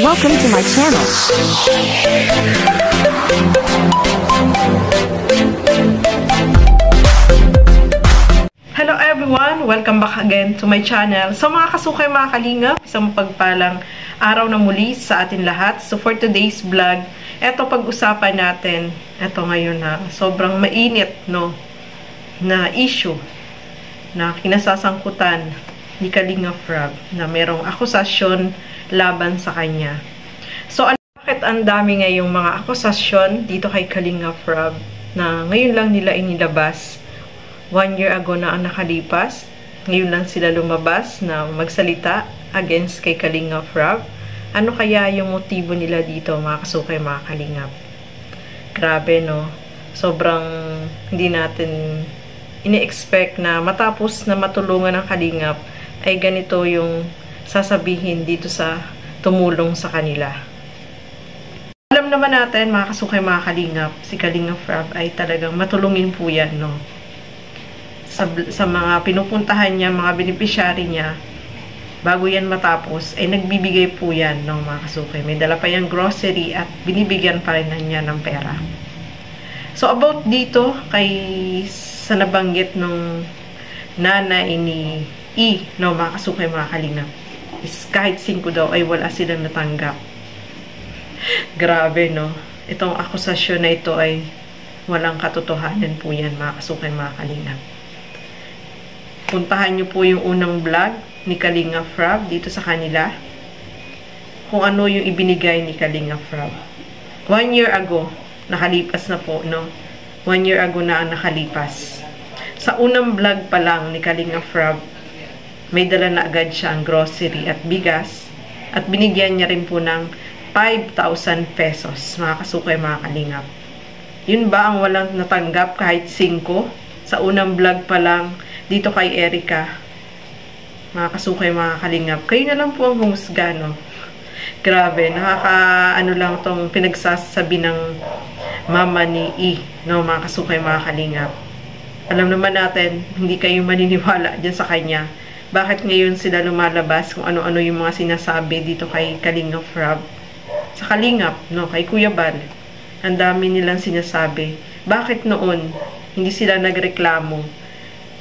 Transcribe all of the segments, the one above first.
Welcome to my channel. Hello everyone! Welcome back again to my channel. So mga kasukay, mga kalingap, isang pagpalang araw na muli sa atin lahat. So for today's vlog, eto pag-usapan natin, eto ngayon na sobrang mainit, no, na issue na kinasasangkutan ni Kalinga Prab na merong akusasyon laban sa kanya. So, bakit ang dami ngayong mga akusasyon dito kay Kalinga Prab na ngayon lang nila inilabas? 1 year ago na ang nakalipas. Ngayon lang sila lumabas na magsalita against kay Kalinga Prab. Ano kaya yung motibo nila dito, mga kasukay, mga kalingap? Grabe, no? Sobrang hindi natin ini-expect na matapos na matulungan ng kalingap ay ganito yung sasabihin dito sa tumulong sa kanila. Alam naman natin, mga kasukay, mga kalingap, si Kalinga Prab ay talagang matulungin po yan, no? Sa mga pinupuntahan niya, mga beneficiary niya, bago yan matapos, ay nagbibigay po yan, no, mga kasukay. May dala pa yung grocery at binibigyan pa rin niya ng pera. So, about dito, sa nabanggit nung nanay ni no, mga kasukay, mga kalingap, is kahit 5 daw ay wala silang natanggap. Grabe, no? Itong akusasyon na ito ay walang katotohanan po yan, mga kasukay, mga kalingap. Puntahan nyo po yung unang vlog ni Kalinga Prab dito sa kanila. Kung ano yung ibinigay ni Kalinga Prab. 1 year ago, nakalipas na po, no? 1 year ago na ang nakalipas. Sa unang vlog pa lang ni Kalinga Prab, may dala na agad siya ang grocery at bigas at binigyan niya rin po ng 5,000 pesos, mga kasukay, mga kalingap. Yun ba ang walang natanggap kahit 5? Sa unang vlog pa lang dito kay Erica, mga kasukay, mga kalingap. Kayo na lang po ang humusga, no? Grabe, ano lang tong pinagsasabi ng mama ni no, mga kasukay, mga kalingap. Alam naman natin, hindi kayo maniniwala dyan sa kanya. Bakit ngayon sila lumalabas kung ano-ano yung mga sinasabi dito kay Kalinga Prab? Sa Kalingap, no, kay Kuya Bal. Ang dami nilang sinasabi. Bakit noon hindi sila nagreklamo?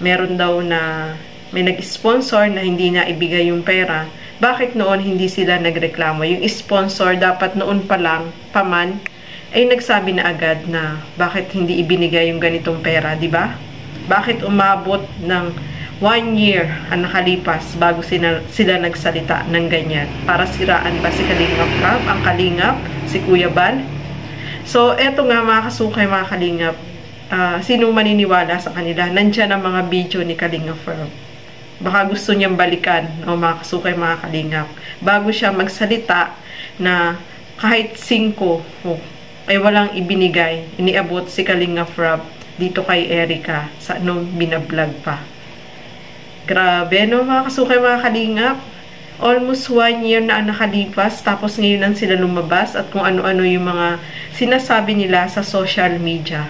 Meron daw na may nag-sponsor na hindi na ibigay yung pera. Bakit noon hindi sila nagreklamo? Yung sponsor dapat noon pa lang, paman, ay nagsabi na agad na bakit hindi ibinigay yung ganitong pera, di ba? Bakit umabot ng 1 year ang nakalipas bago sila nagsalita ng ganyan? Para siraan ba si Kalinga Prab, ang kalingap, si Kuya Bal? So, eto nga, mga kasukay, mga kalingap, sino maniniwala sa kanila? Nandiyan ang mga video ni Kalinga Prab. Baka gusto niyang balikan, o mga kasukay, mga kalingap, bago siya magsalita na kahit 5 ay walang ibinigay, iniabot si Kalinga Prab dito kay Erica sa nung binablog pa. Grabe, no, mga kasukay, mga kalingap. Almost 1 year na ang nakalipas, tapos ngayon lang sila lumabas at kung ano-ano yung mga sinasabi nila sa social media.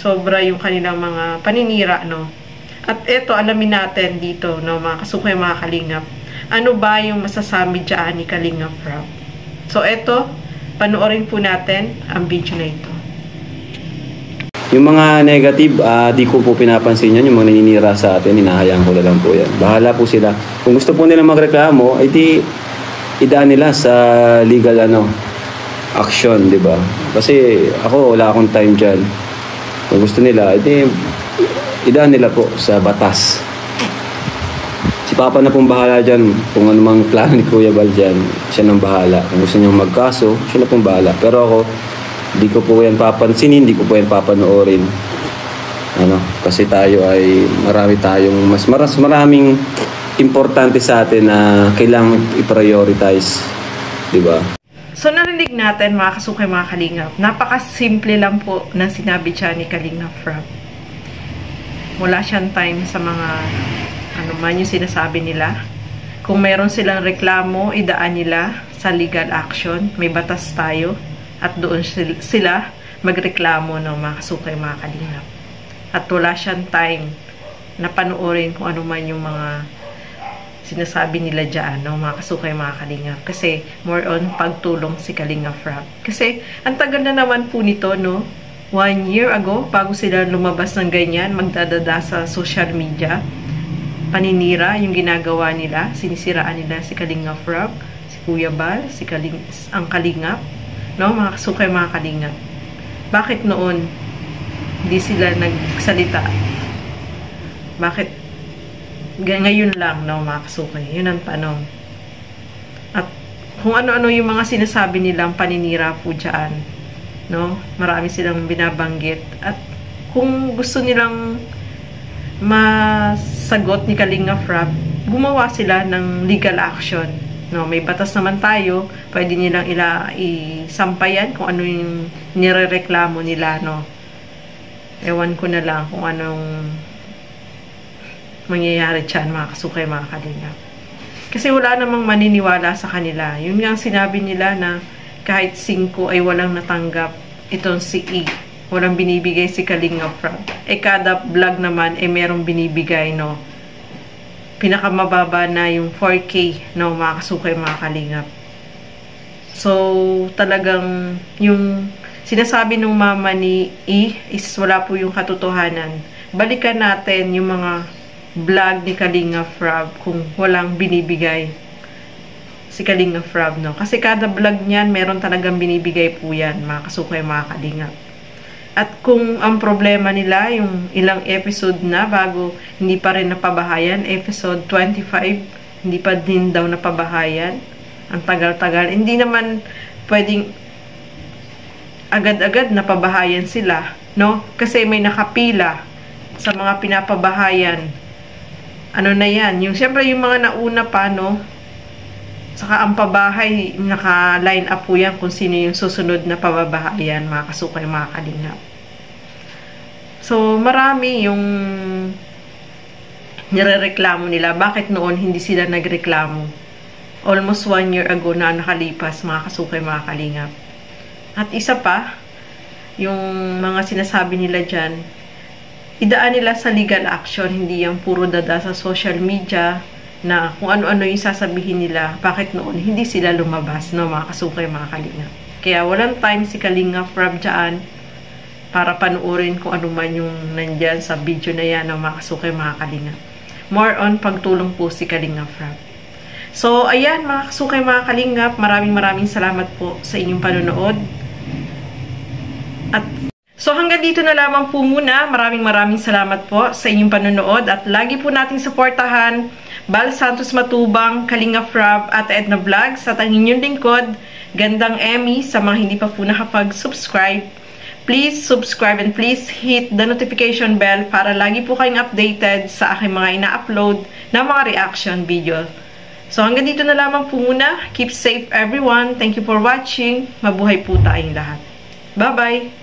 Sobra yung kanilang mga paninira, no. At eto, alamin natin dito, no, mga kasukay, mga kalingap. Ano ba yung masasabi dyan ni Kalinga Prab? So, eto, panoorin po natin ang video na ito. Yung mga negative, di ko po pinapansin yan. Yung mga naninira sa atin, hinahayaan ko na lang po yan. Bahala po sila. Kung gusto po nila magreklamo, ay di idaan nila sa legal action, di ba? Kasi ako, wala akong time dyan. Kung gusto nila, di idaan nila po sa batas. Si Papa na pong bahala dyan. Kung anumang plano ni Kuya Bal dyan, siya nang bahala. Kung gusto niyang magkaso, siya na pong bahala. Pero ako, hindi ko po yan papansinin, hindi ko po yan papanoorin. Kasi tayo ay maraming importante sa atin na kailangan i-prioritize, di ba? So, narinig natin, mga kasukay, mga kalingap. Napakasimple lang po na sinabi siya ni Kalinga Prab. Wala siyang time sa mga ano man yung sinasabi nila. Kung meron silang reklamo, idaan nila sa legal action. May batas tayo. At doon sila magreklamo, ng mga kasukay, mga kalingap. At wala siyang time na panoorin kung ano man yung mga sinasabi nila dyan, no, mga kasukay, mga kalingap. Kasi, more on pagtulong si Kalinga Frab. Kasi, ang tagal na naman po nito, no, 1 year ago, bago sila lumabas ng ganyan, magdadada sa social media, paninira yung ginagawa nila, sinisiraan nila si Kalinga Frab, si Kuya Bal, ang Kalingap, no, mga kasukay, mga kalingap. Bakit noon hindi sila nagsalita? Bakit ngayon lang, no, mga kasukay? Yun ang tanong. At kung ano-ano yung mga sinasabi nilang paninira po dyan, no, marami silang binabanggit. At kung gusto nilang masagot ni Kalinga Frab, gumawa sila ng legal action. No, may batas naman tayo, pwede nilang isampayan kung ano yung nirereklamo nila, no. Ewan ko na lang kung anong mangyayari dyan, mga kasukay, mga kalingap. Kasi wala namang maniniwala sa kanila. Yun nga sinabi nila na kahit 5 ay walang natanggap itong si E. Walang binibigay si Kalinga Frab. Kada vlog naman merong binibigay, no. Pinakamababa na yung 4K, no, mga kasukay, mga kalingap. So, talagang yung sinasabi ng mama ni E is wala po yung katotohanan. Balikan natin yung mga vlog ni Kalinga Frab kung walang binibigay si Kalinga Frab, no. Kasi kada vlog niyan, meron talagang binibigay po yan, mga kasukay, mga kalingap. At kung ang problema nila, yung ilang episode na bago hindi pa rin napabahayan, episode 25, hindi pa din daw napabahayan. Ang tagal-tagal. Hindi naman pwedeng agad-agad napabahayan sila, no? Kasi may nakapila sa mga pinapabahayan. Ano na yan? Yung, siyempre, yung mga nauna pa, no? Saka ang pabahay, naka-line up po yan kung sino yung susunod na pababahayan, mga kasukay, mga kalingap. So, marami yung nirereklamo nila. Bakit noon hindi sila nagreklamo? Almost 1 year ago na nakalipas, mga kasukay, mga kalingap. At isa pa, yung mga sinasabi nila dyan, idaan nila sa legal action, hindi yung puro dada sa social media na kung ano-ano yung sasabihin nila, bakit noon hindi sila lumabas, no, mga kasukay, mga kalingap. Kaya walang time si Kalinga Frab dyan para panuorin kung ano man yung nandyan sa video na yan, no, mga kasukay, mga kalingap. More on pagtulong po si Kalinga Frab. So, ayan, mga kasukay, mga kalingap, maraming salamat po sa inyong panonood. At so, hanggang dito na lamang po muna. Maraming salamat po sa inyong panonood. At lagi po nating suportahan Bal Santos Matubang, Kalinga Frab, at Edna Vlogs. At ang inyong lingkod, Gandang Emmy, sa mga hindi pa po nakapag-subscribe. Please subscribe and please hit the notification bell para lagi po kayong updated sa aking mga ina-upload na mga reaction video. So, hanggang dito na lamang po muna. Keep safe everyone. Thank you for watching. Mabuhay po tayong lahat. Bye-bye!